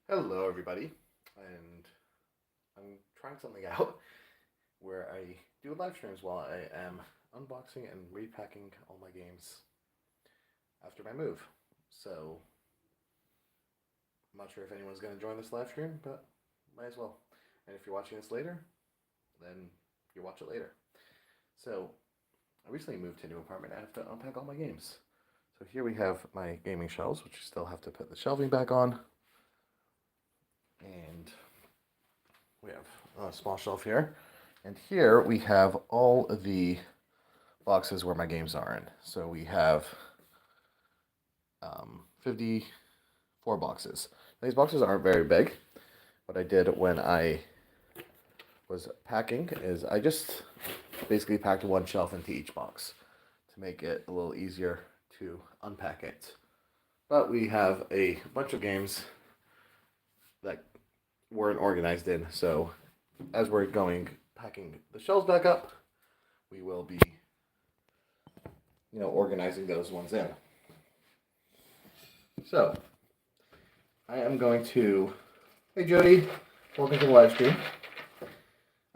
Hello, everybody, and I'm trying something out where I do live streams while I am unboxing and repacking all my games after my move. So, I'm not sure if anyone's going to join this live stream, but might as well. And if you're watching this later, then you watch it later. So, I recently moved to a new apartment and I have to unpack all my games. So, here we have my gaming shelves, which I still have to put the shelving back on. And we have a small shelf here. And here we have all of the boxes where my games are in. So we have 54 boxes. These boxes aren't very big. What I did when I was packing is I just basically packed one shelf into each box to make it a little easier to unpack it. But we have a bunch of games that weren't organized in, so as we're packing the shelves back up, we will be organizing those ones in. So I am going to, hey Jody, welcome to the live stream.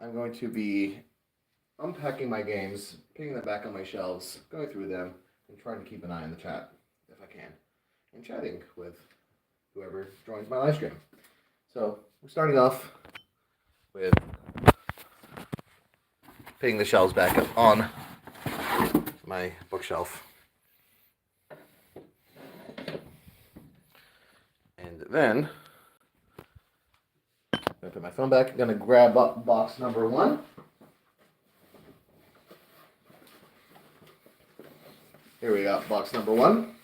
I'm going to be unpacking my games, putting them back on my shelves, going through them, and trying to keep an eye on the chat if I can, and chatting with whoever joins my live stream. So we're starting off with putting the shelves back up on my bookshelf. And then I'm going to put my phone back. I'm going to grab up box number 1. Here we got box number 1.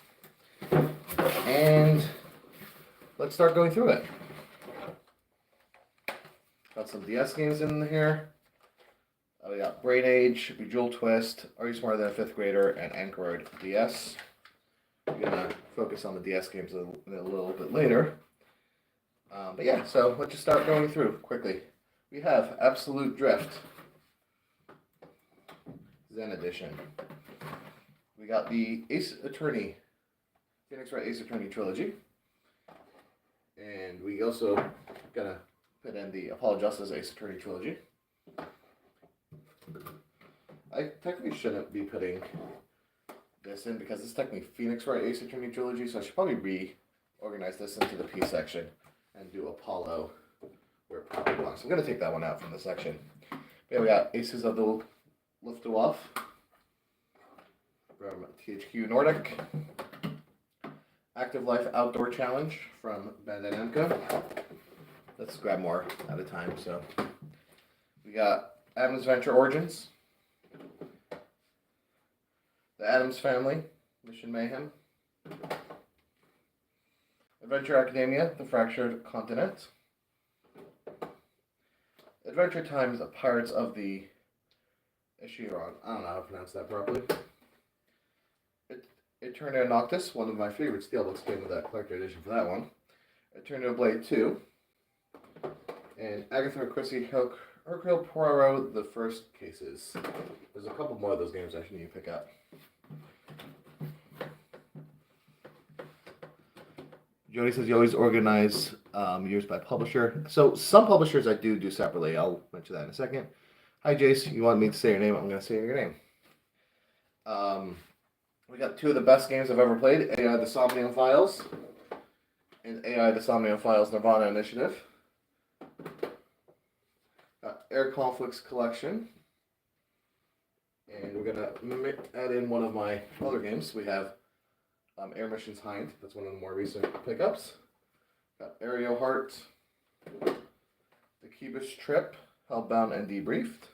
And let's start going through it. Got some DS games in here. We got Brain Age, Bejeweled Twist, Are You Smarter Than a Fifth Grader, and Android DS. We're going to focus on the DS games a little bit later. But yeah, so let's just start going through quickly. We have Absolute Drift, Zen Edition. We got the Ace Attorney, Phoenix Wright Ace Attorney trilogy. And we also got to put in the Apollo Justice Ace Attorney trilogy. I technically shouldn't be putting this in because it's technically Phoenix Wright Ace Attorney trilogy, so I should probably reorganize this into the P section and do Apollo where it probably belongs. I'm going to take that one out from the section. But yeah, we got Aces of the Luftwaffe from THQ Nordic. Active Life Outdoor Challenge from Bandai Namco. Let's grab more at a time. So we got Adam's Venture Origins, The Addams Family, Mission Mayhem, Adventure Academia, The Fractured Continent, Adventure Time's Pirates of the Ishiron. I don't know how to pronounce that properly. Eternia Noctis, one of my favorite steelbooks, came with that collector edition for that one. Eternia Blade 2. And Agatha Christie Hercule Poirot, The First Cases. There's a couple more of those games I should need to pick up. Jody says you always organize yours by publisher. So some publishers I do separately. I'll mention that in a second. Hi Jace, you want me to say your name? I'm going to say your name. We got 2 of the best games I've ever played. AI The Somnium Files and AI The Somnium Files Nirvana Initiative. Air Conflicts Collection. And we're going to add in one of my other games. We have Air Missions Hind. That's one of the more recent pickups. Got Aereo Heart. The Cubist Trip. Hellbound and Debriefed.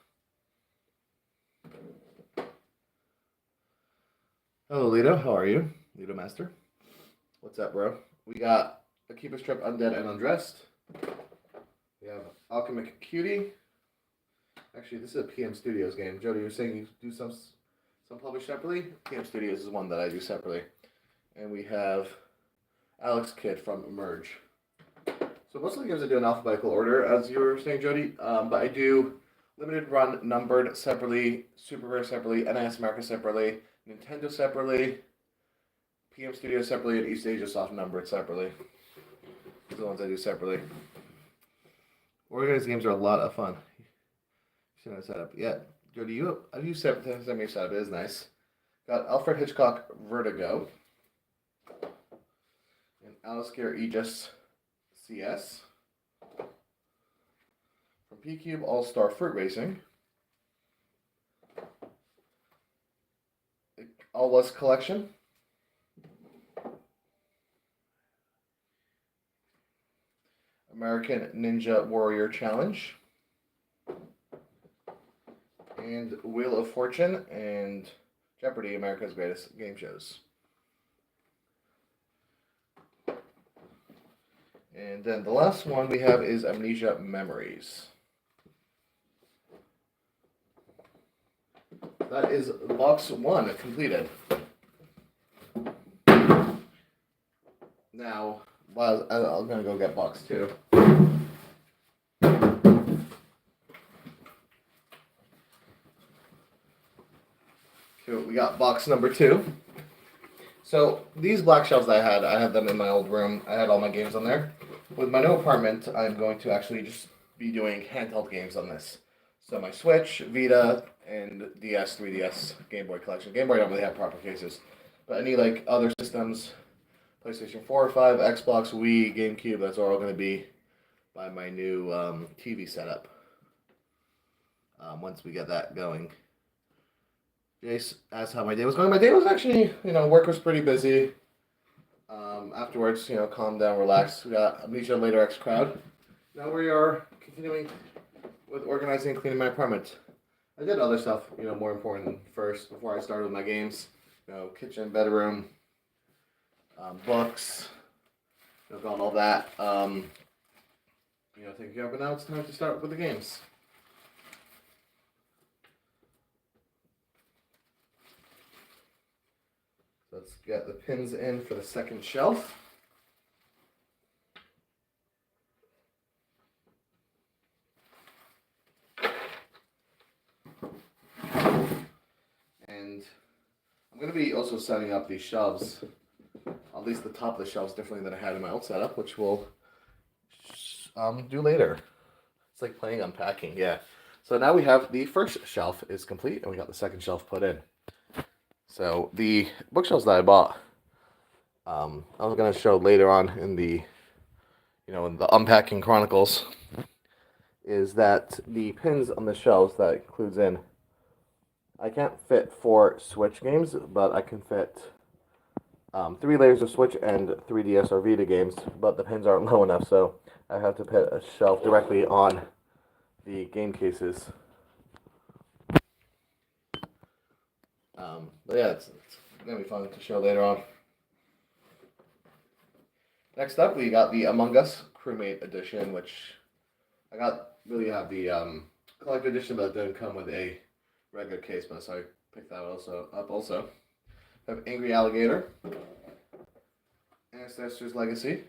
Hello, Lido. How are you? Lido Master. What's up, bro? We got The Cubist Trip Undead and Undressed. We have Alchemic Cutie. Actually, this is a PM Studios game. Jody, you're saying you do some published separately? PM Studios is one that I do separately. And we have Alex Kidd from Emerge. So most of the games I do in alphabetical order, as you were saying, Jody. But I do Limited Run numbered separately, Super Rare separately, NIS America separately, Nintendo separately, PM Studios separately, and East Asia Soft numbered separately. These are the ones I do separately. Organized games are a lot of fun. Seen a setup. Yeah. Joe, do you have you sent me your setup? It is nice. Got Alfred Hitchcock Vertigo. And Alistair Aegis CS. From P-Cube All-Star Fruit Racing. All West Collection. American Ninja Warrior Challenge. And Wheel of Fortune and Jeopardy! America's Greatest Game Shows. And then the last one we have is Amnesia Memories. That is box 1 completed. Now, I'm going to go get box 2. Okay, we got box number 2. So these black shelves I had them in my old room. I had all my games on there. With my new apartment, I'm going to actually just be doing handheld games on this. So my Switch, Vita, and DS, 3DS, Game Boy collection. Game Boy don't really have proper cases. But any like other systems, PlayStation 4 or 5, Xbox, Wii, GameCube, that's all going to be by my new TV setup. Once we get that going. Jace asked how my day was going. My day was actually, work was pretty busy. Afterwards, calm down, relax. We got Amnesia Later X crowd. Now we are continuing with organizing and cleaning my apartment. I did other stuff, more important first before I started with my games. Kitchen, bedroom, books, got all that. Taking care of, but now it's time to start with the games. Let's get the pins in for the second shelf. And I'm going to be also setting up these shelves, at least the top of the shelves, differently than I had in my old setup, which we'll do later. It's like playing Unpacking, yeah. So now we have the first shelf is complete, and we got the second shelf put in. So the bookshelves that I bought, I was going to show later on in the, in the Unpacking Chronicles, is that the pins on the shelves that it includes in, I can't fit 4 Switch games, but I can fit 3 layers of Switch and 3 DS or Vita games, but the pins aren't low enough, so I have to put a shelf directly on the game cases. But yeah, it's going to be fun to show later on. Next up, we got the Among Us Crewmate Edition, which I really have the collector edition, but it didn't come with a regular case, but so I picked that up also. I have Angry Alligator, Ancestors Legacy.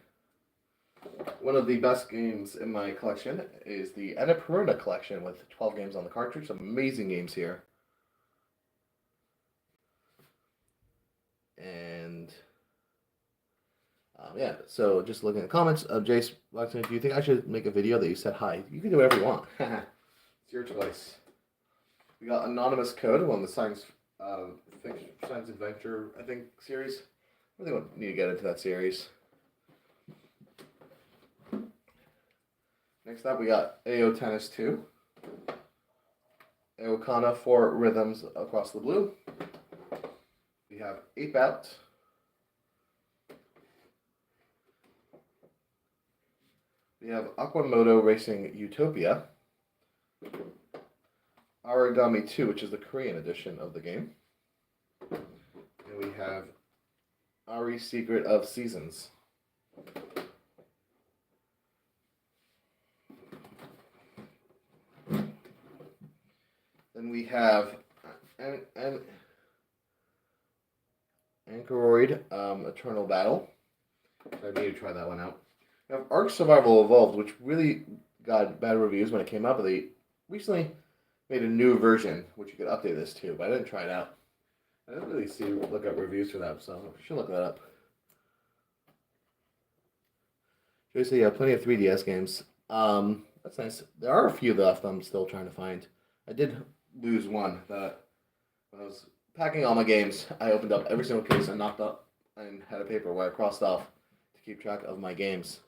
One of the best games in my collection is the Annapurna collection with 12 games on the cartridge. Some amazing games here. And yeah, so just looking at the comments, Jace, do you think I should make a video that you said hi? You can do whatever you want. It's your choice. We got Anonymous Code on the science adventure, I think, series. I really need to get into that series. Next up, we got AO Tennis 2. Aokana 4 Rhythms Across the Blue. We have Ape Out. We have Aquamoto Racing Utopia. Origami 2, which is the Korean edition of the game. And we have Ari Secret of Seasons. Then we have Anchoroid Eternal Battle. So I need to try that one out. We have Ark Survival Evolved, which really got bad reviews when it came out, but they recently made a new version, which you could update this to, but I didn't try it out. I didn't really look up reviews for that, so I should look that up. Joey said, yeah, plenty of 3DS games. That's nice. There are a few left I'm still trying to find. I did lose one that when I was packing all my games, I opened up every single case and knocked up and had a paper where I crossed off to keep track of my games.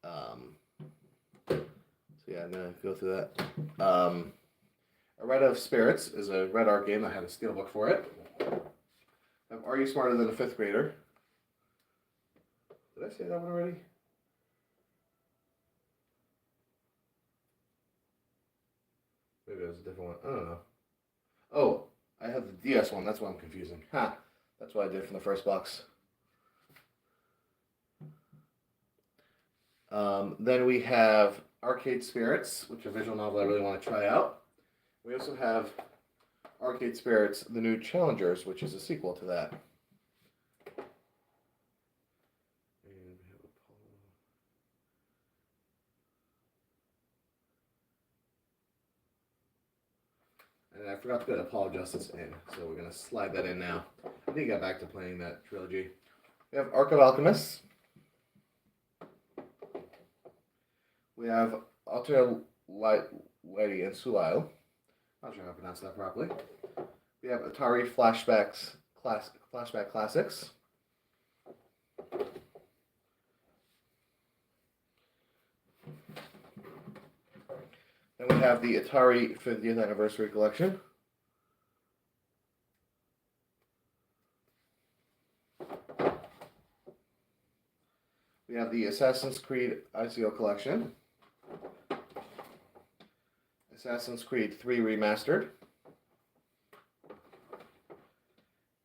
So yeah, I'm gonna go through that. A Red of Spirits is a Red Art game. I had a steelbook for it. Are You Smarter Than a Fifth Grader? Did I say that one already? Maybe it was a different one. I don't know. Oh, I have the DS one. That's why I'm confusing. Ha! That's what I did from the first box. Then we have Arcade Spirits, which is a visual novel I really want to try out. We also have Arcade Spirits, The New Challengers, which is a sequel to that. And I forgot to put Apollo Justice in, so we're going to slide that in now. I need to get back to playing that trilogy. We have Arc of Alchemists. We have Alter Lady and Sulile. Not sure how to pronounce that properly. We have Atari Flashback Classics. Then we have the Atari 50th Anniversary Collection. We have the Assassin's Creed ICO Collection. Assassin's Creed 3 Remastered.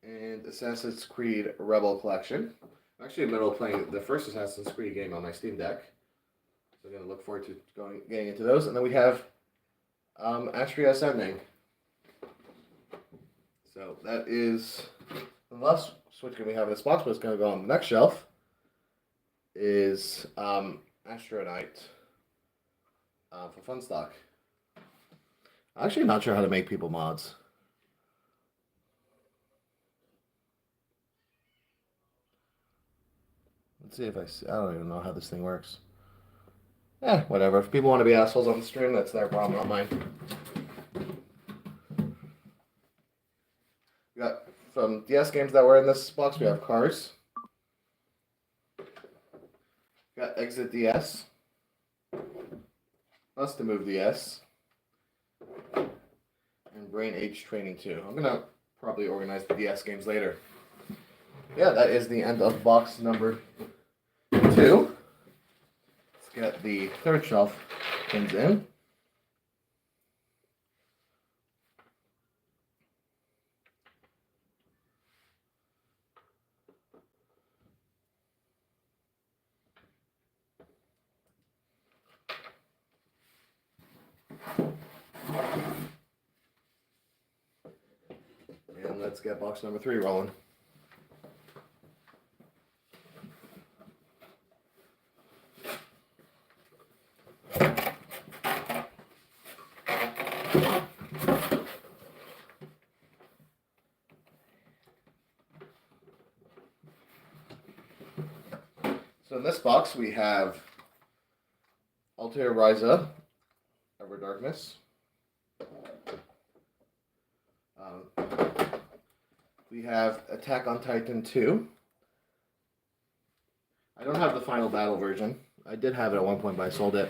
And Assassin's Creed Rebel Collection. I'm actually in the middle of playing the first Assassin's Creed game on my Steam Deck. So I'm going to look forward to getting into those. And then we have Astria Ascending. So that is the last Switch game we have in this box, but it's going to go on the next shelf. Is Astronite for Fun Stock. I'm actually not sure how to make people mods. Let's see if I see. I don't even know how this thing works. Whatever. If people want to be assholes on the stream, that's their problem, not mine. We got from DS games that were in this box, we have Cars. We got Exit DS. Us to Move DS. And Brain Age Training 2. I'm going to probably organize the DS games later. Yeah, that is the end of box number 2. Let's get the third shelf pins in. And let's get box number 3 rolling. So in this box we have Altair Ryza, Ever Darkness. We have Attack on Titan 2. I don't have the Final Battle version. I did have it at one point, but I sold it.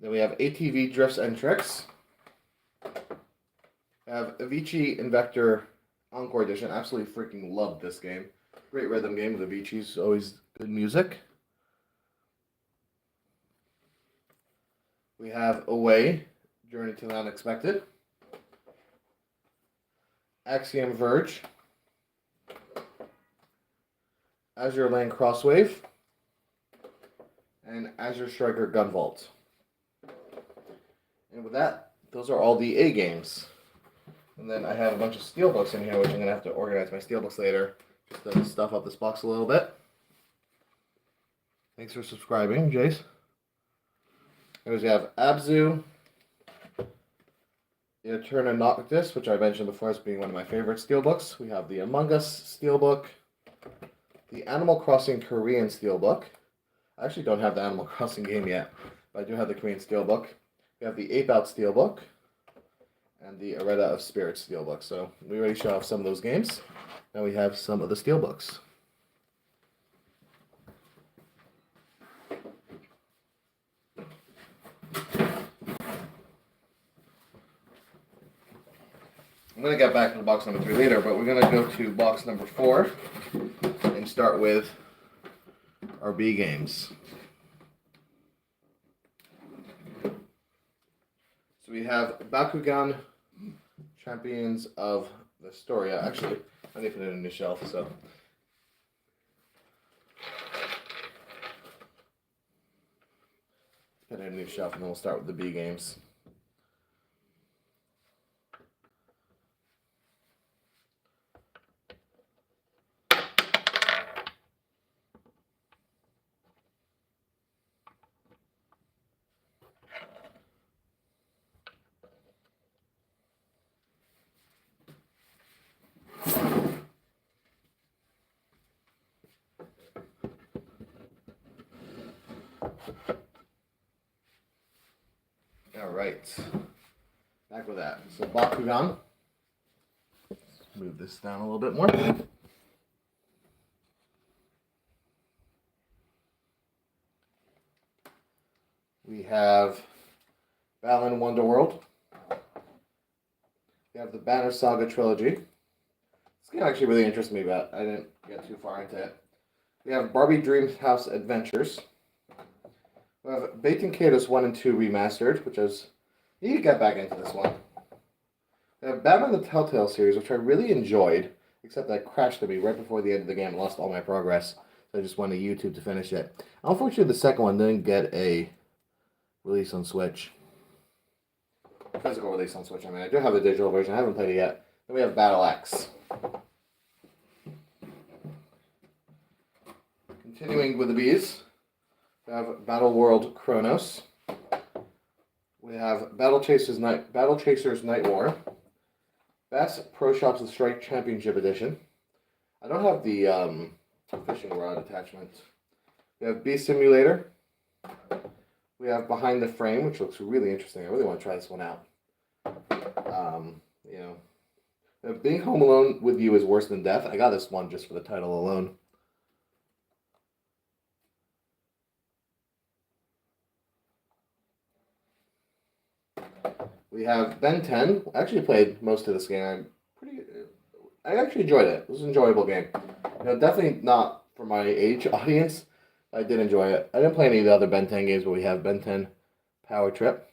Then we have ATV Drifts and Tricks. We have Avicii Invector Encore Edition. Absolutely freaking loved this game. Great rhythm game with Avicii's, always good music. We have Away, Journey to the Unexpected. Axiom Verge. Azure Lane Crosswave. And Azure Striker Gunvolt. And with that, those are all the A games. And then I have a bunch of steelbooks in here, which I'm going to have to organize my steelbooks later, just to stuff up this box a little bit. Thanks for subscribing, Jace. Anyways, we have Abzu, Eterna Noctis, which I mentioned before as being one of my favorite steelbooks. We have the Among Us steelbook, the Animal Crossing Korean steelbook. I actually don't have the Animal Crossing game yet, but I do have the Korean steelbook. We have the Ape Out steelbook and the Arena of Spirits steelbook. So we already show off some of those games. Now we have some of the steelbooks. I'm going to get back to box number 3 later, but we're going to go to box number 4 and start with our B games. So we have Bakugan, Champions of Vestoria. Actually, I need to put it in the shelf, so. Put it in the shelf, and then we'll start with the B games. Alright, back with that. So Bakugan. Let's move this down a little bit more. We have Balan Wonderworld. We have the Banner Saga trilogy. This game actually really interests me, but I didn't get too far into it. We have Barbie Dreamhouse Adventures. We have Baten Kaitos 1 and 2 remastered, which is... You can get back into this one. We have Batman the Telltale series, which I really enjoyed, except that crashed at me right before the end of the game and lost all my progress. So I just went to YouTube to finish it. Unfortunately, the second one didn't get a release on Switch. Physical release on Switch, I mean. I do have the digital version. I haven't played it yet. Then we have Battle X. Continuing with the Bs. We have Battle World Chronos. We have Battle Chasers Night War. Bass Pro Shops The Strike Championship Edition. I don't have the fishing rod attachment. We have Bee Simulator. We have Behind the Frame, which looks really interesting. I really want to try this one out. Being Home Alone with You is Worse Than Death. I got this one just for the title alone. We have Ben 10. I actually played most of this game. I actually enjoyed it. It was an enjoyable game. Definitely not for my age audience. I did enjoy it. I didn't play any of the other Ben 10 games, but we have Ben 10 Power Trip.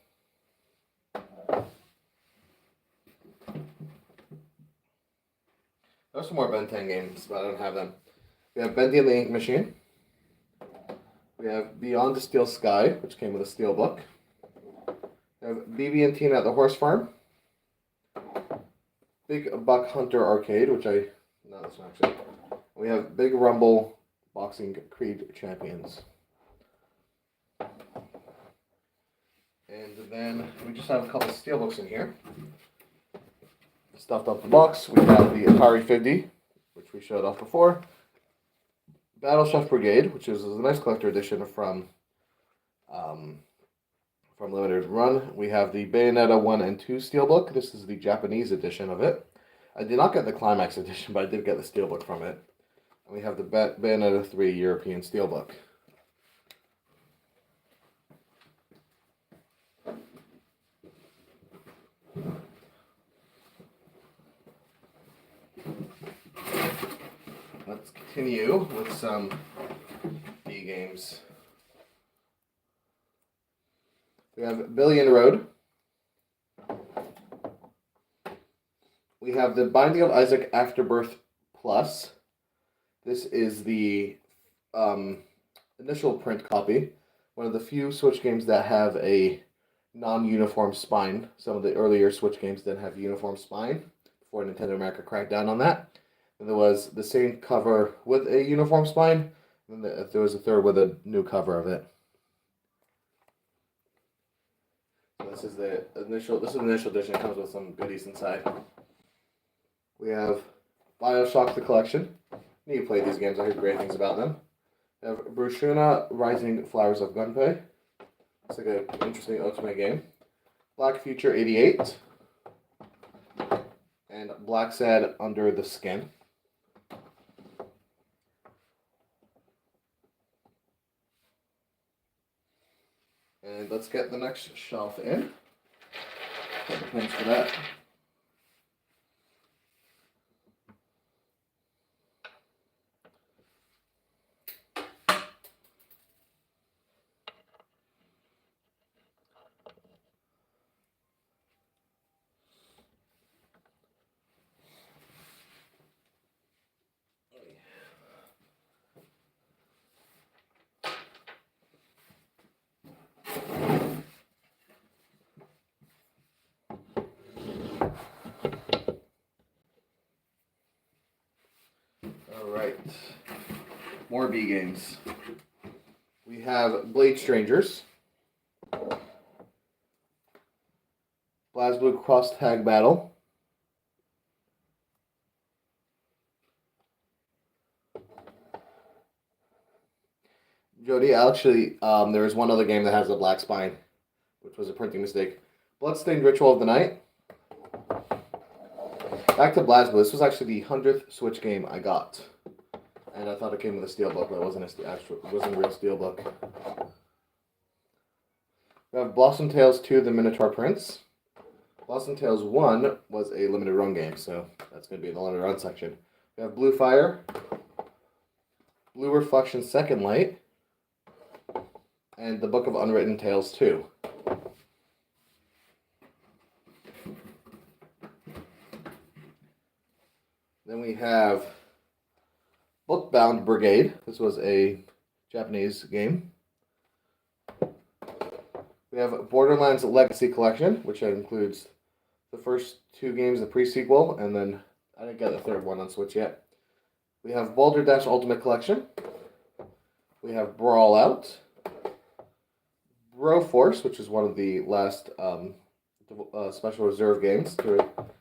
There's some more Ben 10 games, but I don't have them. We have Bendy and the Ink Machine. We have Beyond the Steel Sky, which came with a steel book. We have BB and Tina at the Horse Farm. Big Buck Hunter Arcade, which not this one actually. We have Big Rumble Boxing Creed Champions. And then we just have a couple of steelbooks in here. Stuffed off the box, we have the Atari 50, which we showed off before. Battle Chef Brigade, which is a nice collector edition from Limited Run. We have the Bayonetta 1 and 2 steelbook. This is the Japanese edition of it. I did not get the Climax edition, but I did get the steelbook from it. And we have the Bayonetta 3 European steelbook. Let's continue with some D games. We have Billion Road. We have the Binding of Isaac Afterbirth Plus. This is the initial print copy. One of the few Switch games that have a non-uniform spine. Some of the earlier Switch games didn't have uniform spine before Nintendo America cracked down on that. And there was the same cover with a uniform spine, and then there was a third with a new cover of it. So This is the initial edition. It comes with some goodies inside. We have BioShock the Collection. You need to play these games. I heard great things about them. We have Brushuna Rising Flowers of Gunpei. It's like an interesting ultimate game. Black Future 88. And Black Sad Under the Skin. And let's get the next shelf in. Put the pins for that. Alright, more B games. We have Blade Strangers, BlazBlue Cross Tag Battle, Jody, actually, there is one other game that has a black spine, which was a printing mistake. Bloodstained Ritual of the Night. Back to BlazBlue. This was actually the 100th Switch game I got. And I thought it came with a steelbook, but it wasn't a real steelbook. We have Blossom Tales 2, The Minotaur Prince. Blossom Tales 1 was a limited run game, so that's going to be in the limited run section. We have Blue Fire, Blue Reflection Second Light, and The Book of Unwritten Tales 2. Then we have Bookbound Brigade. This was a Japanese game. We have Borderlands Legacy Collection, which includes the first two games, the pre-sequel, and then I didn't get the third one on Switch yet. We have Boulder Dash Ultimate Collection. We have Brawl Out. Broforce, which is one of the last Special Reserve games.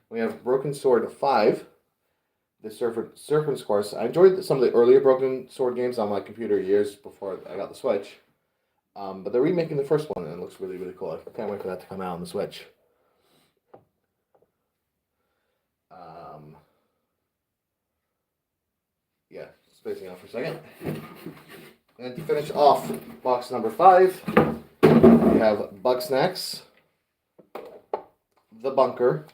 We have Broken Sword 5. The Serpent's Course. I enjoyed some of the earlier Broken Sword games on my computer years before I got the Switch. But they're remaking the first one, and it looks really, really cool. I can't wait for that to come out on the Switch. Yeah, spacing out for a second. And to finish off box number 5, we have Bugsnax, The Bunker,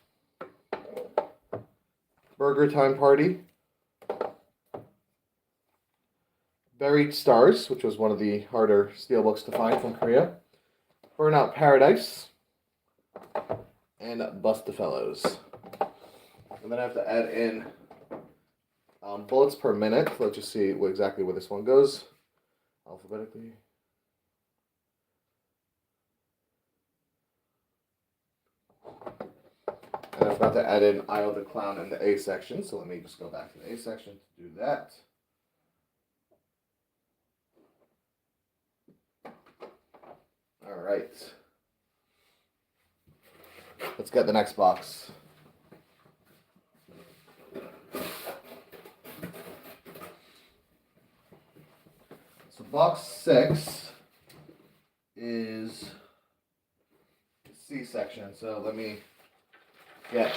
Burger Time Party, Buried Stars, which was one of the harder steelbooks to find from Korea, Burnout Paradise, and Bust the Fellows. And then I have to add in bullets per minute. Let's just see exactly where this one goes alphabetically. And I forgot to add in Isle the Clown in the A section, so let me just go back to the A section to do that. All right. Let's get the next box. So box 6 is C section, so let me get.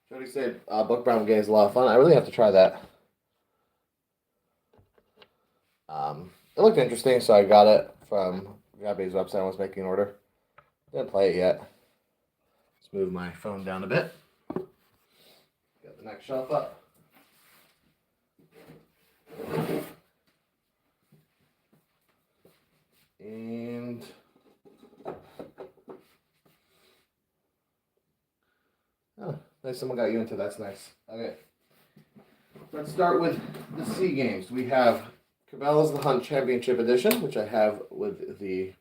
Jody said Bookbound game is a lot of fun. I really have to try that. It looked interesting, so I got it from the Japanese website. I was making an order. Didn't play it yet. Let's move my phone down a bit. Get the next shelf up. And oh, nice, someone got you into that's nice. Okay. Let's start with the C games. We have Cabela's The Hunt Championship Edition, which I have with the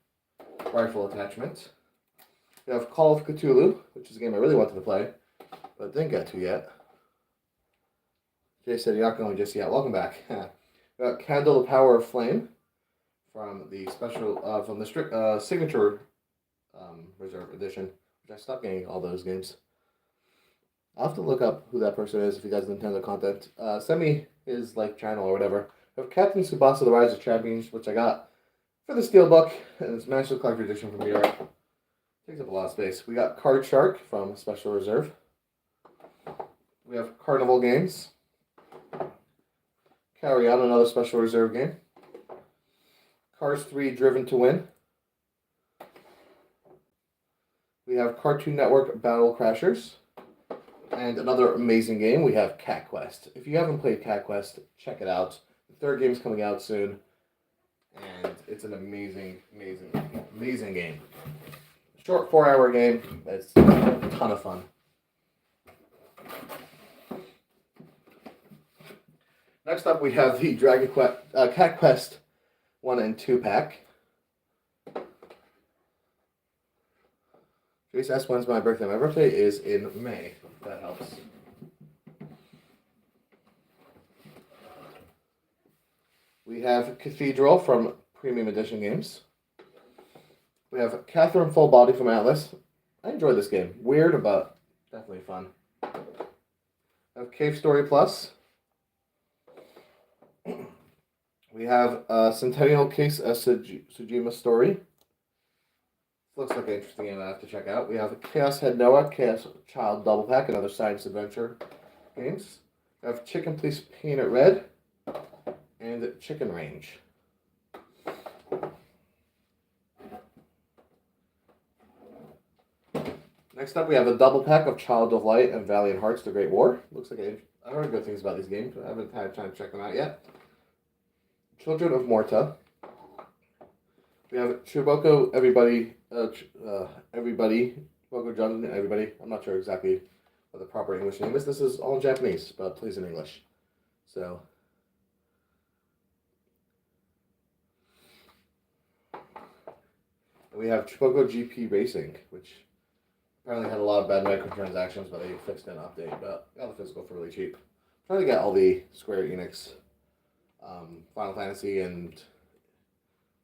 rifle attachment. We have Call of Cthulhu, which is a game I really wanted to play, but didn't get to yet. Jay said you're not going just yet. Welcome back. We got Candle the Power of Flame from the special from the signature reserve edition, which I stopped getting all those games. I'll have to look up who that person is if he does Nintendo content. Send me his channel or whatever. We have Captain Tsubasa: The Rise of Champions, which I got for the Steelbook, and it's Master Collector Edition from Europe. Takes up a lot of space. We got Card Shark from Special Reserve. We have Carnival Games. Carry On, another Special Reserve game. Cars 3 Driven to Win. We have Cartoon Network Battle Crashers. And another amazing game, we have Cat Quest. If you haven't played Cat Quest, check it out. The third game's coming out soon. And it's an amazing, amazing, amazing game. Short 4-hour game. It's a ton of fun. Next up, we have the Cat Quest 1 and 2 pack. Jace asked when's my birthday. My birthday is in May, if that helps. We have Cathedral from Premium Edition Games. We have Catherine Full Body from Atlas. I enjoyed this game. Weird, but definitely fun. We have Cave Story Plus. We have Centennial Case of Tsushima Story. Looks like an interesting game I have to check out. We have Chaos Head Noah, Chaos Child Double Pack, and other science adventure games. We have Chicken Please Paint It Red, and Chicken Range. Next up, we have a double pack of Child of Light and Valiant Hearts: The Great War. Looks like I heard good things about these games, but I haven't had time to check them out yet. Children of Morta. We have Chiboko, Everybody, Chiboko John, Everybody. I'm not sure exactly what the proper English name is. This is all in Japanese, but plays in English. So, we have Chiboko GP Racing, which apparently had a lot of bad microtransactions, but they fixed an update. But got the physical for really cheap. I'm trying to get all the Square Enix, Final Fantasy and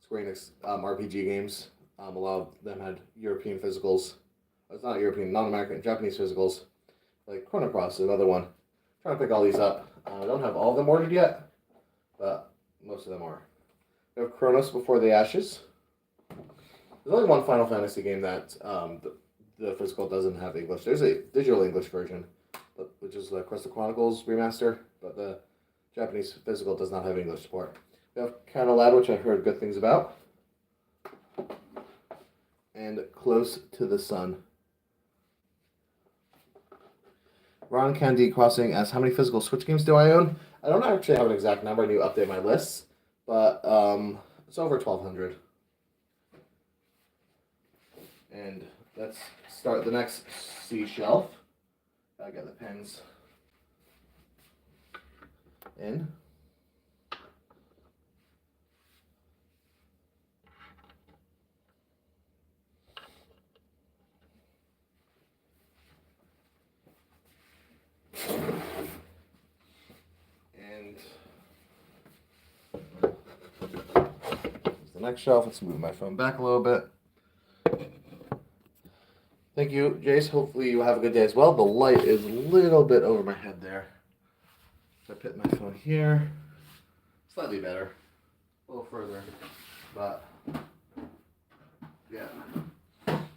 Square Enix RPG games. A lot of them had European physicals. It's not European, non-American, Japanese physicals. Like Chronicles, another one. Trying to pick all these up. I don't have all of them ordered yet, but most of them are. We have Chronos Before the Ashes. There's only one Final Fantasy game that the physical doesn't have English. There's a digital English version, which is the Chronicles remaster, but the Japanese physical does not have English support. We have Lad, which I've heard good things about. And Close to the Sun. Ron Candy Crossing asks, how many physical Switch games do I own? I don't actually have an exact number. I need to update my lists, but it's over 1,200. And let's start the next C shelf. I got the pens in. And the next shelf. Let's move my phone back a little bit. Thank you, Jace. Hopefully you have a good day as well. The light is a little bit over my head there. So I put my phone here. Slightly better. A little further. But, yeah.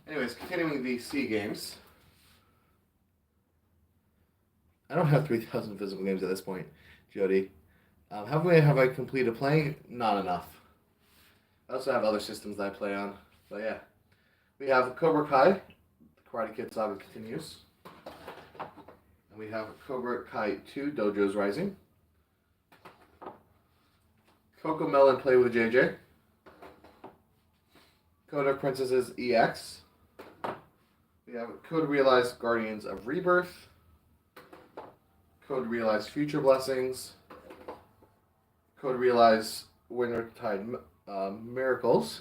Anyways, continuing the C games. I don't have 3,000 physical games at this point, Jody. How many have I completed playing? Not enough. I also have other systems that I play on. But yeah. We have Cobra Kai. Karate Kid Saga continues. And we have Cobra Kai 2, Dojo's Rising. Coco Melon Play with JJ. Code of Princesses EX. We have Code Realize Guardians of Rebirth. Code Realize Future Blessings. Code Realize Wintertide Miracles.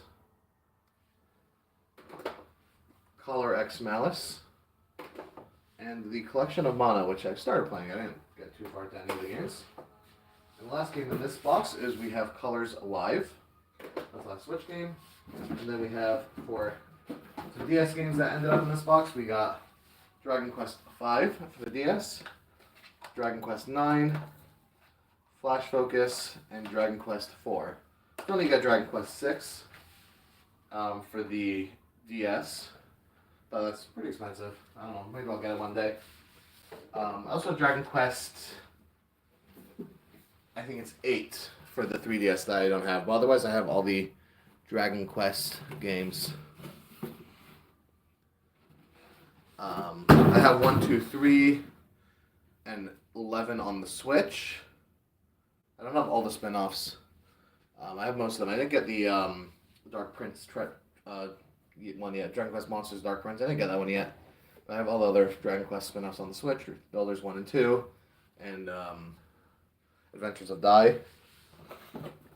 Color X Malice, and the Collection of Mana, which I started playing. I didn't get too far into any of the games. And the last game in this box is we have Colors Alive. That's the last Switch game. And then we have for some DS games that ended up in this box, we got Dragon Quest V for the DS, Dragon Quest IX, Flash Focus, and Dragon Quest IV. Still need to get Dragon Quest VI for the DS, but that's pretty expensive. I don't know, maybe I'll get it one day. Also Dragon Quest, I think it's 8 for the 3DS that I don't have. But otherwise I have all the Dragon Quest games. I have 1, 2, 3, and 11 on the Switch. I don't have all the spin-offs. I have most of them. I didn't get the Dark Prince one yet. Dragon Quest Monsters Dark Prince. I didn't get that one yet. But I have all the other Dragon Quest spin-offs on the Switch. Builders 1 and 2. And Adventures of Dai.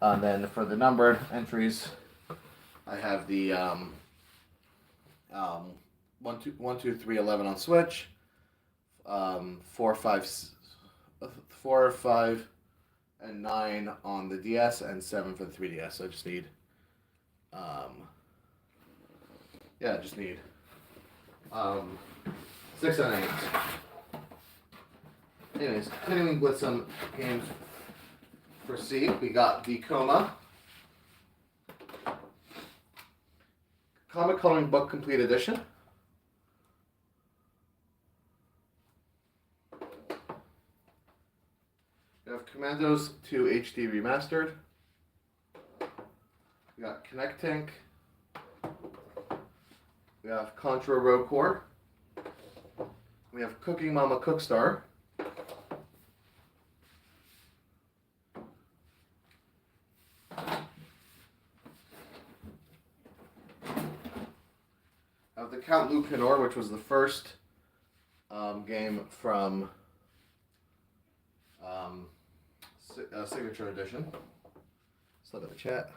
And then for the numbered entries, I have the 1, 2, 3, 11 on Switch, 4, 5, and 9 on the DS, and 7 for the 3DS. So I just need, I just need 6 and 8. Anyways, continuing with some games for C, we got the Coma Comic Coloring Book Complete Edition. We have Commandos 2 HD Remastered. We got Connect Tank. We have Contra Row Core. We have Cooking Mama Cookstar. Of the Count Lucanor, which was the first game from Signature Edition. Let's look at the chat.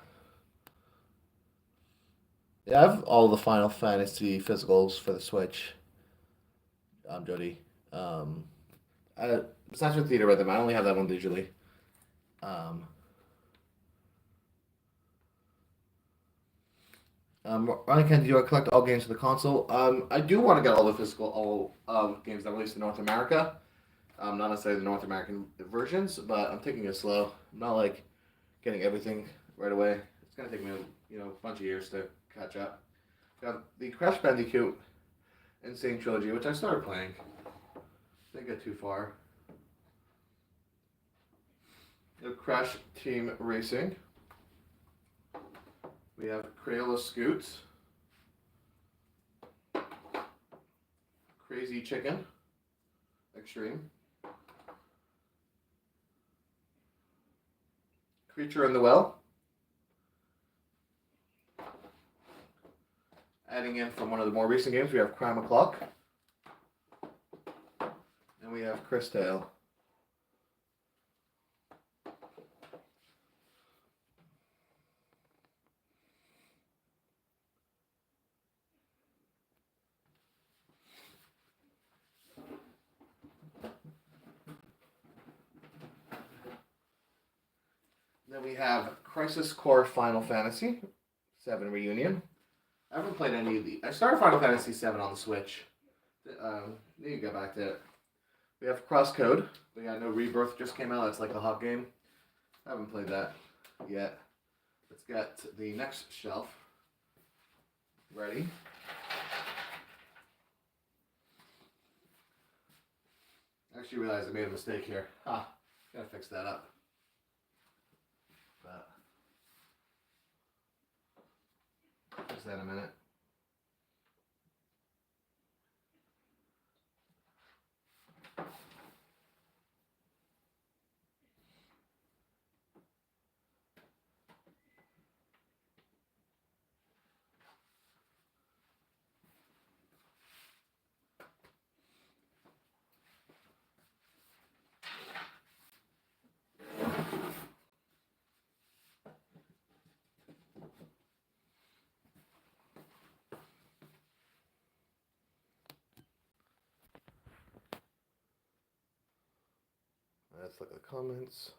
Yeah, I have all the Final Fantasy physicals for the Switch. Jody. Besides for Theater Rhythm, I only have that one digitally. Ronnie Ken, do you collect all games for the console? I do want to get all the physical games that released in North America. Not necessarily the North American versions, but I'm taking it slow. I'm not like getting everything right away. It's gonna take me a bunch of years to catch up. Got the Crash Bandicoot Insane Trilogy, which I started playing. Didn't get too far. The Crash Team Racing. We have Crayola Scoots, Crazy Chicken Extreme, Creature in the Well. Adding in from one of the more recent games, we have Crime O'Clock, and we have Chris Tale. Then we have Crisis Core Final Fantasy 7 Reunion. I haven't played any of the. I started Final Fantasy 7 on the Switch. Need to get back to it. We have Crosscode. We got No Rebirth just came out. That's like a hot game. I haven't played that yet. Let's get the next shelf ready. I actually realized I made a mistake here. Gotta fix that up. But fix that in a minute. Let's look at the comments.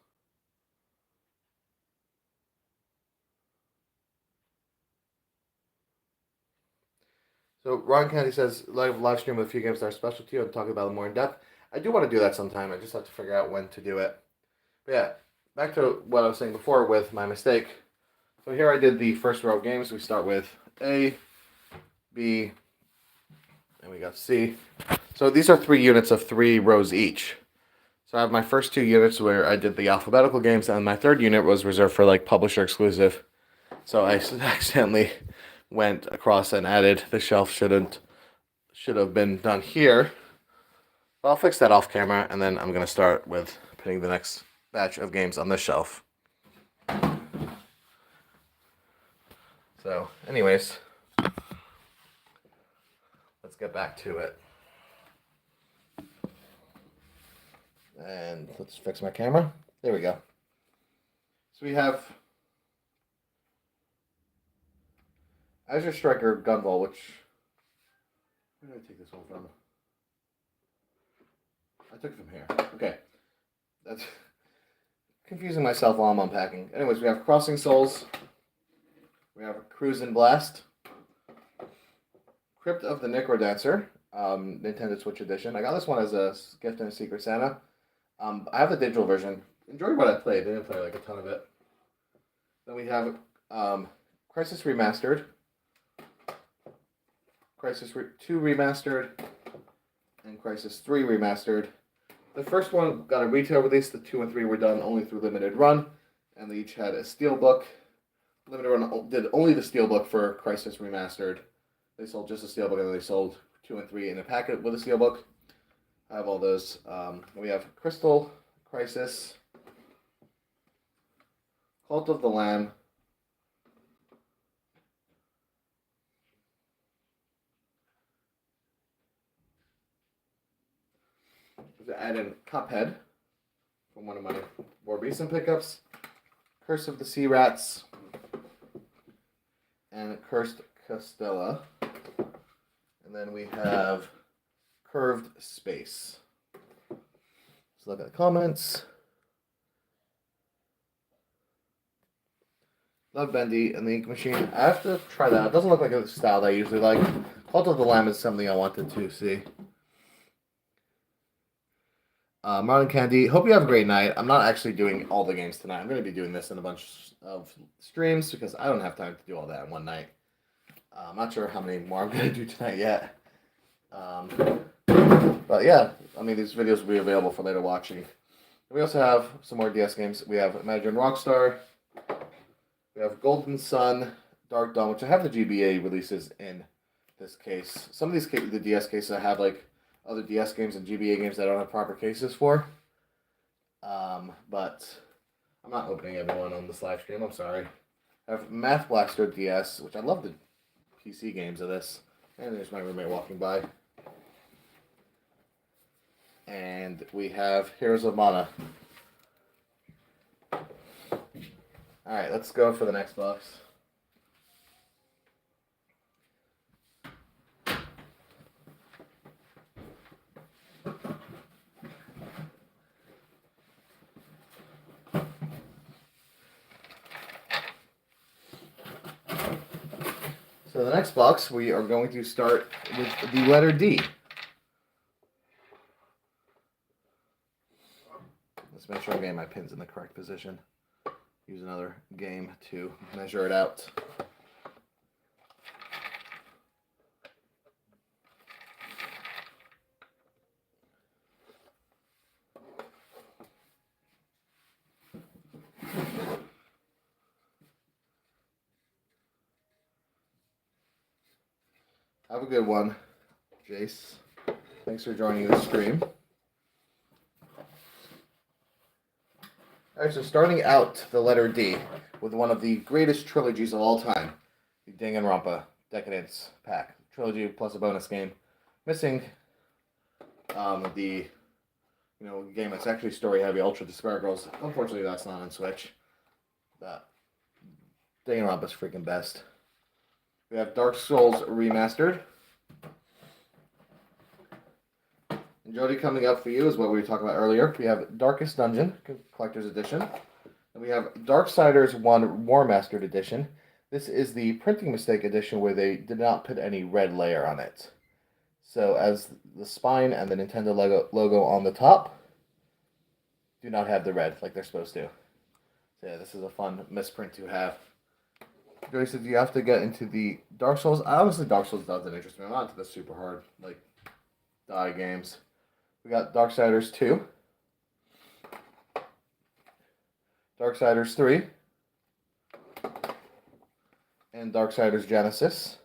So Ron Kennedy says live stream with a few games that are special to you and talk about them more in depth. I do want to do that sometime. I just have to figure out when to do it. But yeah, back to what I was saying before with my mistake. So here I did the first row of games. We start with A, B, and we got C. So these are 3 units of 3 rows each. So I have my first 2 units where I did the alphabetical games, and my 3rd unit was reserved for like publisher exclusive. So I accidentally went across and added the shelf should have been done here. But I'll fix that off camera, and then I'm gonna start with putting the next batch of games on this shelf. So, anyways, let's get back to it. And let's fix my camera. There we go. So we have Azure Striker Gunvolt, which... Where did I take this one from? I took it from here. Okay. That's confusing myself while I'm unpacking. Anyways, we have Crossing Souls. We have Cruise and Blast. Crypt of the Necrodancer, Nintendo Switch Edition. I got this one as a gift and a Secret Santa. I have the digital version. Enjoyed what I played. I didn't play like a ton of it. Then we have Crisis Remastered. Crisis 2 Remastered. And Crisis 3 Remastered. The first one got a retail release. The 2 and 3 were done only through limited run. And they each had a steelbook. Limited run did only the steelbook for Crisis Remastered. They sold just a steelbook, and then they sold 2 and 3 in a packet with a steelbook. I have all those. We have Crystal Crisis, Cult of the Lamb, to add in Cuphead from one of my more recent pickups, Curse of the Sea Rats, and Cursed Castella. And then we have Curved Space. Let's look at the comments. Love Bendy and the Ink Machine. I have to try that. It doesn't look like a style that I usually like. Cult of the Lamb is something I wanted to see. Marlon Candy, hope you have a great night. I'm not actually doing all the games tonight. I'm going to be doing this in a bunch of streams because I don't have time to do all that in one night. I'm not sure how many more I'm going to do tonight yet. But yeah, I mean, these videos will be available for later watching. We also have some more DS games. We have Imagine Rockstar. We have Golden Sun, Dark Dawn, which I have the GBA releases in this case. Some of these the DS cases I have like other DS games and GBA games that I don't have proper cases for. But I'm not opening everyone on this live stream. I'm sorry. I have Math Blaster DS, which I love the PC games of this. And there's my roommate walking by. And we have Heroes of Mana. Alright, let's go for the next box. So the next box, we are going to start with the letter D. Let's make sure I'm getting my pins in the correct position. Use another game to measure it out. Have a good one, Jace. Thanks for joining the stream. Alright, so starting out the letter D with one of the greatest trilogies of all time, the Danganronpa Decadence pack. Trilogy plus a bonus game. Missing the game that's actually story heavy, Ultra Despair Girls. Unfortunately, that's not on Switch. But Danganronpa's freaking best. We have Dark Souls Remastered. And Jody, coming up for you is what we were talking about earlier. We have Darkest Dungeon, Collector's Edition. And we have Darksiders 1 War Mastered Edition. This is the printing mistake edition where they did not put any red layer on it. So as the spine and the Nintendo logo on the top do not have the red like they're supposed to. So yeah, this is a fun misprint to have. Joey says you have to get into the Dark Souls. Honestly, Dark Souls doesn't interest me. I'm not into the super hard, like, die games. We got Darksiders 2. Darksiders 3. And Darksiders Genesis.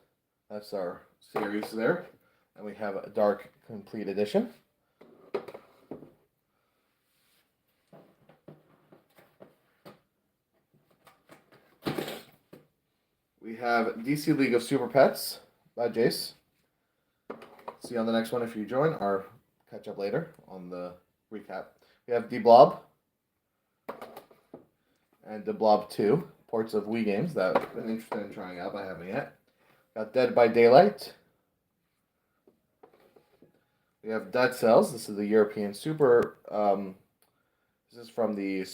That's our series there. And we have a Dark Complete Edition. We have DC League of Super Pets by Jace. See you on the next one if you join, or catch up later on the recap. We have D-Blob and D-Blob 2, ports of Wii games that I've been interested in trying out, but I haven't yet. Got Dead by Daylight. We have Dead Cells. This is the European Super. This is from the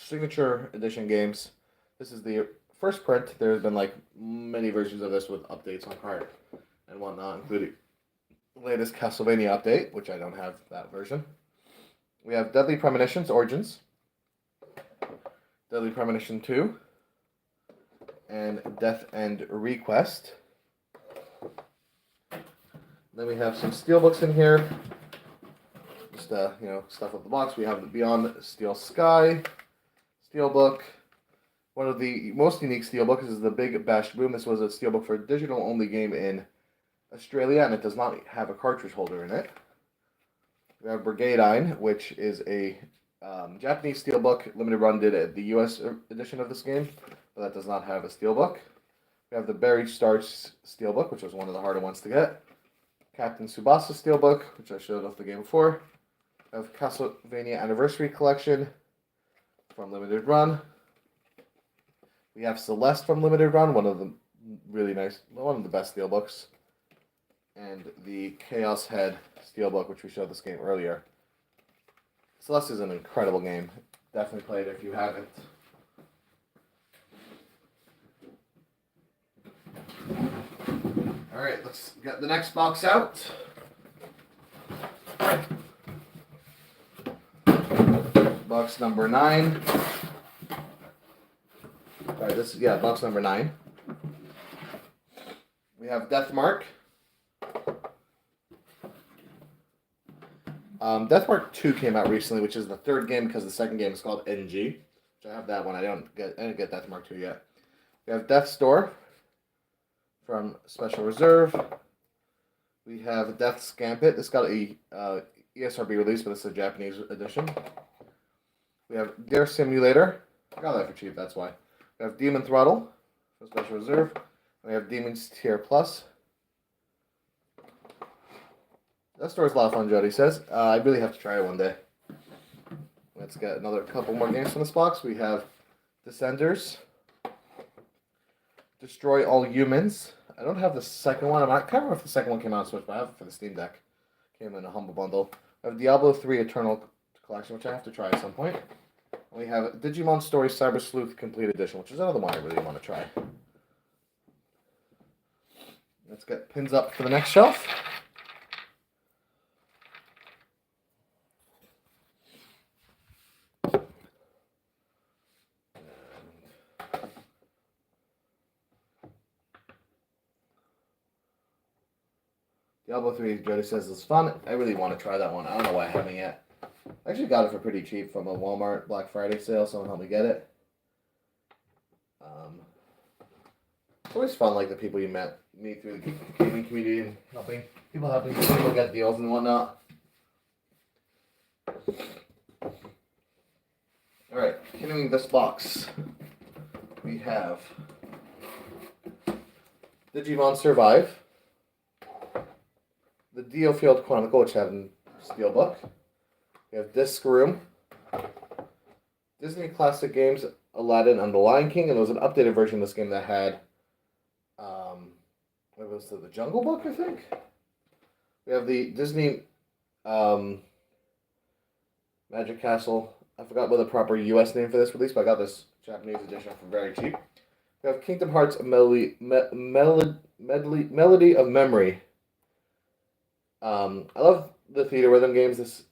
Signature Edition games. This is the first print. There's been like many versions of this with updates on card and whatnot, including the latest Castlevania update, which I don't have that version. We have Deadly Premonitions Origins, Deadly Premonition 2, and Death End Request. Then we have some steelbooks in here. Just stuff up the box. We have the Beyond Steel Sky steelbook. One of the most unique steelbooks is the Big Bash Boom. This was a steelbook for a digital-only game in Australia, and it does not have a cartridge holder in it. We have Brigadeine, which is a Japanese steelbook. Limited Run did the US edition of this game, but that does not have a steelbook. We have the Buried Stars steelbook, which was one of the harder ones to get. Captain Tsubasa steelbook, which I showed off the game before. We have Castlevania Anniversary Collection from Limited Run. We have Celeste from Limited Run, one of the best steelbooks. And the Chaos Head steelbook, which we showed this game earlier. Celeste is an incredible game. Definitely play it if you haven't. Alright, let's get the next box out. Box number 9. Alright, box number 9. We have Deathmark. Deathmark 2 came out recently, which is the third game because the second game is called NG. Which I have that one. I didn't get Deathmark 2 yet. We have Death's Door from Special Reserve. We have Death's Gambit. This got a ESRB release, but it's a Japanese edition. We have Dare Simulator. I got that for cheap, that's why. We have Demon Throttle from Special Reserve. And we have Demon's Tier Plus. That story's a lot of fun, Jody says. I really have to try it one day. Let's get another couple more games from this box. We have Descenders. Destroy All Humans. I don't have the second one. I can't remember if the second one came out on Switch, but I have it for the Steam Deck. Came in a humble bundle. I have Diablo 3 Eternal Collection, which I have to try at some point. And we have Digimon Story Cyber Sleuth Complete Edition, which is another one I really want to try. Let's get pins up for the next shelf. Diablo 3, Jody says, is fun. I really want to try that one. I don't know why I haven't yet. I actually got it for pretty cheap from a Walmart Black Friday sale. Someone helped me get it. It's always fun, like, the people you meet through the gaming community and helping people get deals and whatnot. Alright, continuing this box, we have Digimon Survive. The Dio Field Chronicle, which I have in Steelbook. We have Disc Room. Disney Classic Games, Aladdin and the Lion King, and there was an updated version of this game that had, what was it, the Jungle Book, I think? We have the Disney Magic Castle. I forgot what the proper US name for this release, but I got this Japanese edition for very cheap. We have Kingdom Hearts Melody of Memory. I love the theater rhythm games. This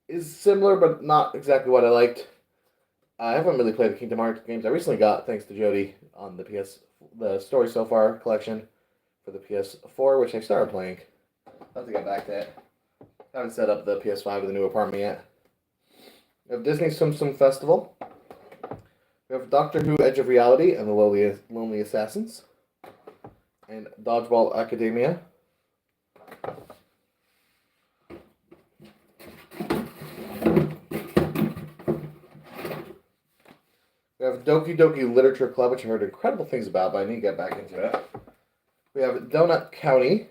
is similar, but not exactly what I liked. I haven't really played the Kingdom Hearts games. I recently got, thanks to Jody, on the Story So Far collection for the PS4, which I started playing. I'll have to get back to it. I haven't set up the PS5 in the new apartment yet. We have Disney Tsum Tsum Festival. We have Doctor Who Edge of Reality and the Lonely Assassins. And Dodgeball Academia. We have Doki Doki Literature Club, which I heard incredible things about, but I need to get back into it. We have Donut County.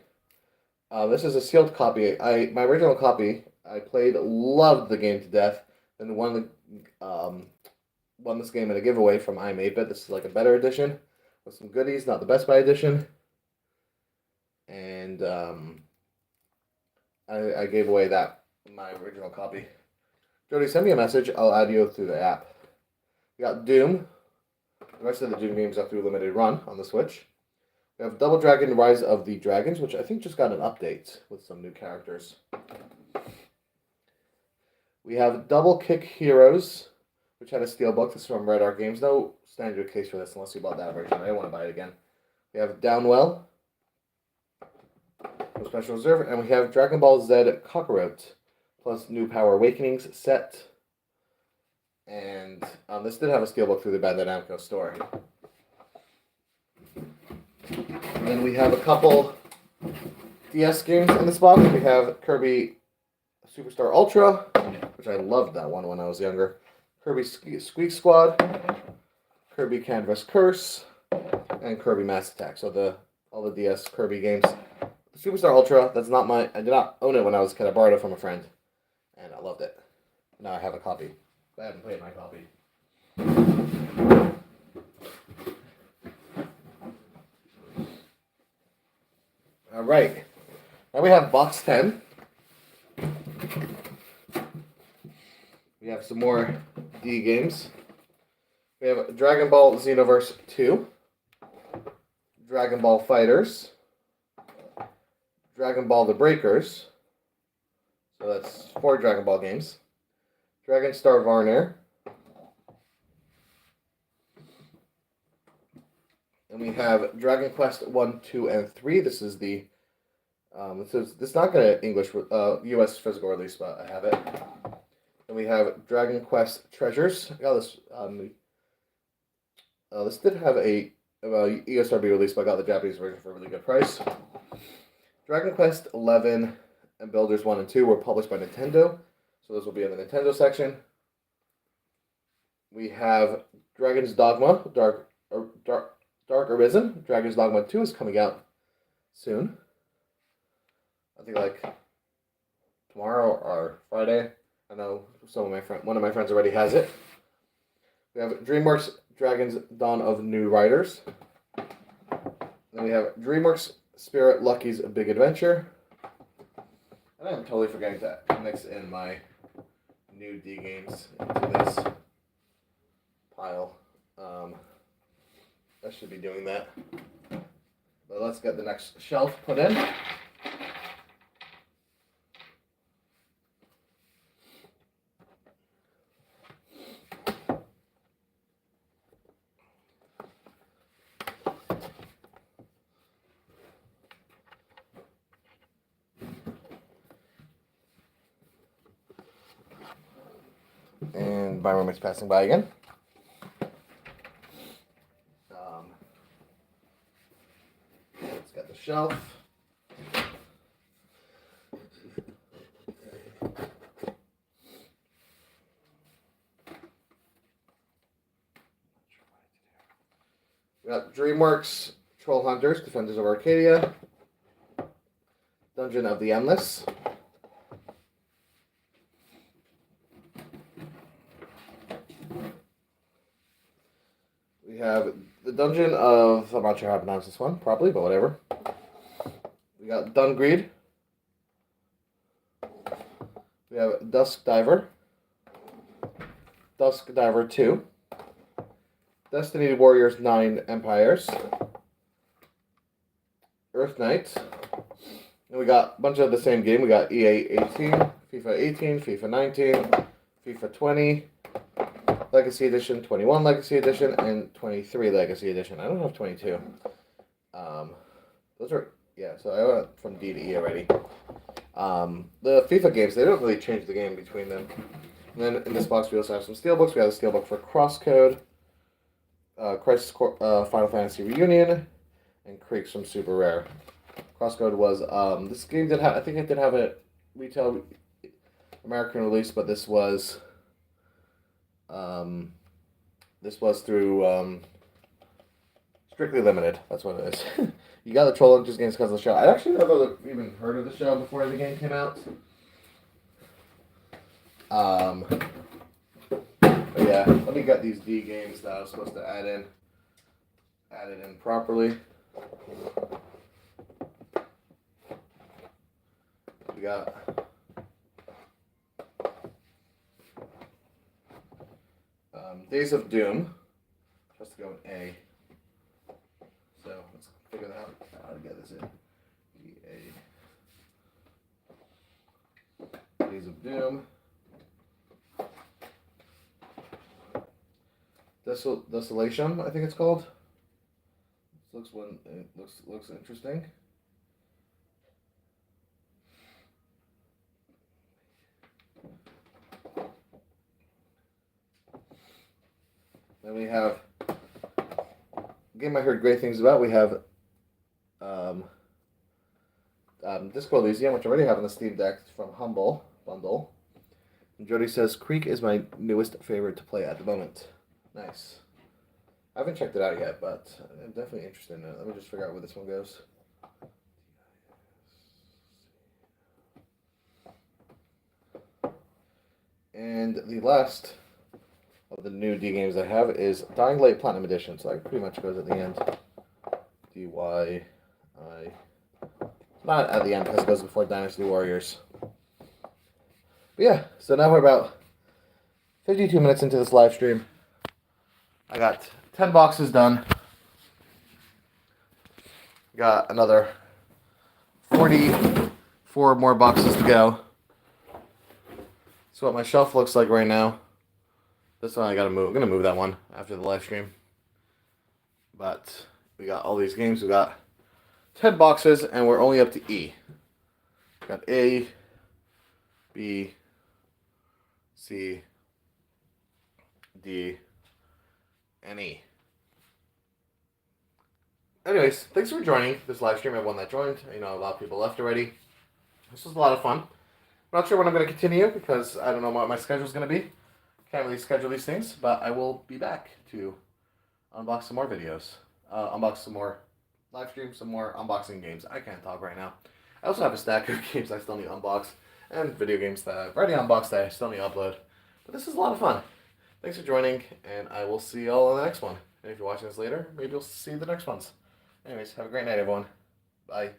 This is a sealed copy. My original copy, I played, loved the game to death, and won this game in a giveaway from I'm 8-Bit. This is like a better edition with some goodies, not the Best Buy edition. And I gave away my original copy. Jody, send me a message. I'll add you through the app. We got Doom. The rest of the Doom games are through limited run on the Switch. We have Double Dragon Rise of the Dragons, which I think just got an update with some new characters. We have Double Kick Heroes, which had a steelbook. This is from Red Art Games. No standard case for this unless you bought that version. I don't want to buy it again. We have Downwell, no special reserve, and we have Dragon Ball Z Kakarot, plus New Power Awakenings set. And this did have a steelbook through the Bandai Namco store. And then we have a couple DS games in this box. We have Kirby Superstar Ultra, which I loved that one when I was younger. Kirby Squeak Squad, Kirby Canvas Curse, and Kirby Mass Attack. So all the DS Kirby games. The Superstar Ultra, I did not own it when I was a kid. I borrowed it from a friend, and I loved it. Now I have a copy. I haven't played my copy. All right. Now we have box 10. We have some more D games. We have Dragon Ball Xenoverse 2, Dragon Ball Fighters, Dragon Ball The Breakers. So that's 4 Dragon Ball games. Dragon Star Varner. And we have Dragon Quest 1, 2, and 3. This is the this is not going to English US physical release, but I have it. And we have Dragon Quest Treasures. I got this. This did have a ESRB release, but I got the Japanese version for a really good price. Dragon Quest 11 and Builders 1 and 2 were published by Nintendo. So those will be in the Nintendo section. We have Dragon's Dogma, Dark Arisen. Dragon's Dogma 2 is coming out soon. I think like tomorrow or Friday. I know one of my friends already has it. We have DreamWorks Dragon's Dawn of New Riders. Then we have DreamWorks Spirit Lucky's Big Adventure. And I'm totally forgetting to mix in my new D games into this pile. I should be doing that. But let's get the next shelf put in. And my roommate's passing by again. Let's get the shelf. We got DreamWorks Troll Hunters, Defenders of Arcadia, Dungeon of the Endless. We have the Dungeon of, I'm not sure how to pronounce this one properly, but whatever. We got Dungreed. We have Dusk Diver. Dusk Diver 2. Destiny Warriors 9 Empires. Earth Knight. And we got a bunch of the same game. We got EA 18, FIFA 18, FIFA 19, FIFA 20, Legacy Edition, 21 Legacy Edition, and 23 Legacy Edition. I don't have 22. Those are, yeah, so I went from D to E already. The FIFA games, they don't really change the game between them. And then in this box, we also have some steelbooks. We have a steelbook for Crosscode, Crisis Final Fantasy Reunion, and Creeks from Super Rare. Crosscode was, this game did have, I think it did have a retail American release, but this was through Strictly Limited. That's what it is. You got the Troll Hunters games because of the show. I actually never even heard of the show before the game came out. But yeah, let me get these D games that I was supposed to add it in properly. We got Days of Doom, just to go in A. So let's figure out how to get this in. EA. Days of Doom. Desolation, I think it's called. This looks interesting. Then we have a game I heard great things about. We have Disco Elysium, which I already have on the Steam Deck from Humble Bundle. And Jody says, Creek is my newest favorite to play at the moment. Nice. I haven't checked it out yet, but I'm definitely interested in it. Let me just figure out where this one goes. And the last of the new D games I have is Dying Light Platinum Edition, so it pretty much goes at the end. DYI. Not at the end because it goes before Dynasty Warriors. But yeah, so now we're about 52 minutes into this live stream. I got 10 boxes done. Got another 44 more boxes to go. That's what my shelf looks like right now. This one I gotta move. I'm gonna move that one after the live stream. But we got all these games. We got 10 boxes, and we're only up to E. Got A, B, C, D, and E. Anyways, thanks for joining this live stream. Everyone that joined. I know a lot of people left already. This was a lot of fun. I'm not sure when I'm going to continue because I don't know what my schedule is going to be. Can't really schedule these things, but I will be back to unbox some more videos. Unbox some more live streams, some more unboxing games. I can't talk right now. I also have a stack of games I still need to unbox and video games that I've already unboxed that I still need to upload. But this is a lot of fun. Thanks for joining, and I will see you all in the next one. And if you're watching this later, maybe you'll see the next ones. Anyways, have a great night, everyone. Bye.